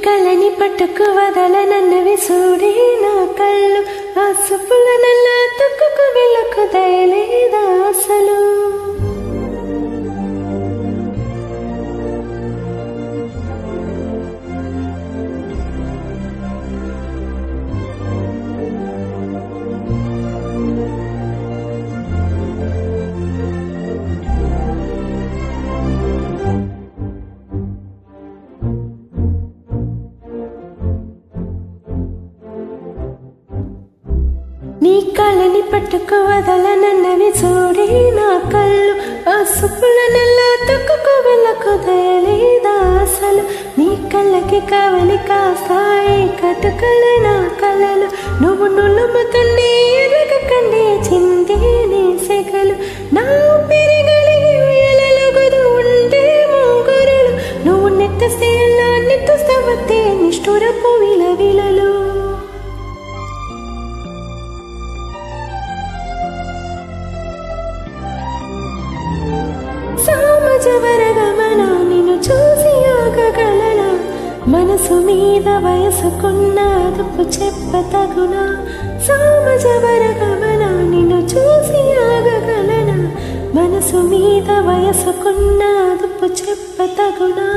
కళ్ళని పట్టుకు వదలనన్నవి చూడే నా కళ్ళు ఆ సుప్పులనల్లా తొక్కుకు వెళ్ళకు దయలేదా అసలు నీ కళ్ళని పట్టుకు వదలనన్నవి చూడే నా కళ్ళు ఆ సుప్పులనల్లా తొక్కుకు వెళ్ళకు దయలేదా అసలు నీ కళ్ళకి కావలి కాస్తాయి కటుకలు నా కళ్ళలు నువ్వు నులుముతుండే ఎరగకండి చిందే నీ సెగలు నా పెరగలిగి ఉయ్యలగుదు ఉండే మోగురులు నువ్వు నెట్టస్తే అలా నెట్టుస్తావతే నిష్ఠురపు విలవిలలు సామజవరగమనా నిన్ను చూసి ఆగగలనా మనసు మీద వయసుకున్న అదుపు చెప్పతగునా సామజవరగమనా నిన్ను చూసి ఆగగలనా మనసు మీద వయసుకున్న అదుపు చెప్పతగునా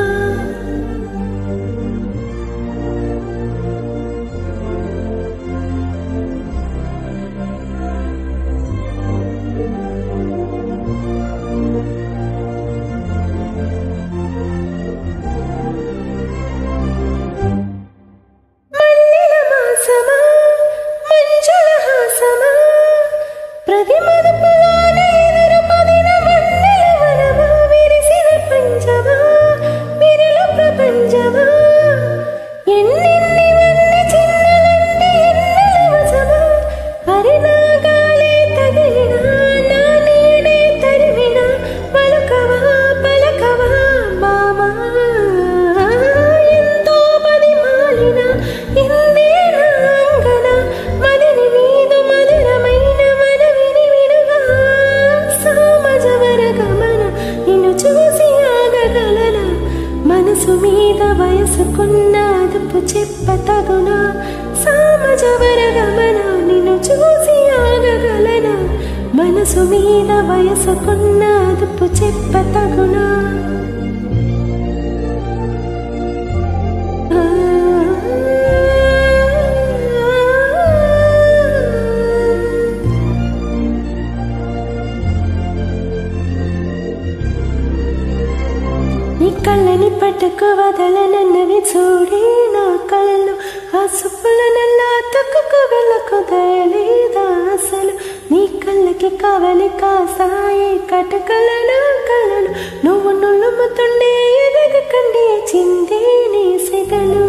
మనసు మీద వయసుకున్న అదుపు చెప్పతగునా సామజవరగమనా నిన్ను చూసి ఆగగలనా మనసు మీద వయసుకున్న అదుపు చెప్పతగునా నీ కళ్ళని పట్టుకు వదలనన్నవి చూడే నా కళ్ళు ఆ సుప్పులనల్లా తొక్కుకు వెళ్ళకు దయలేదా అసలు నీ కళ్ళకి కావలి కాసాయి కటుకలు నా కళ్ళను నువ్వు నులుముతుండే ఎరగకండి చిందే నీ సెగలు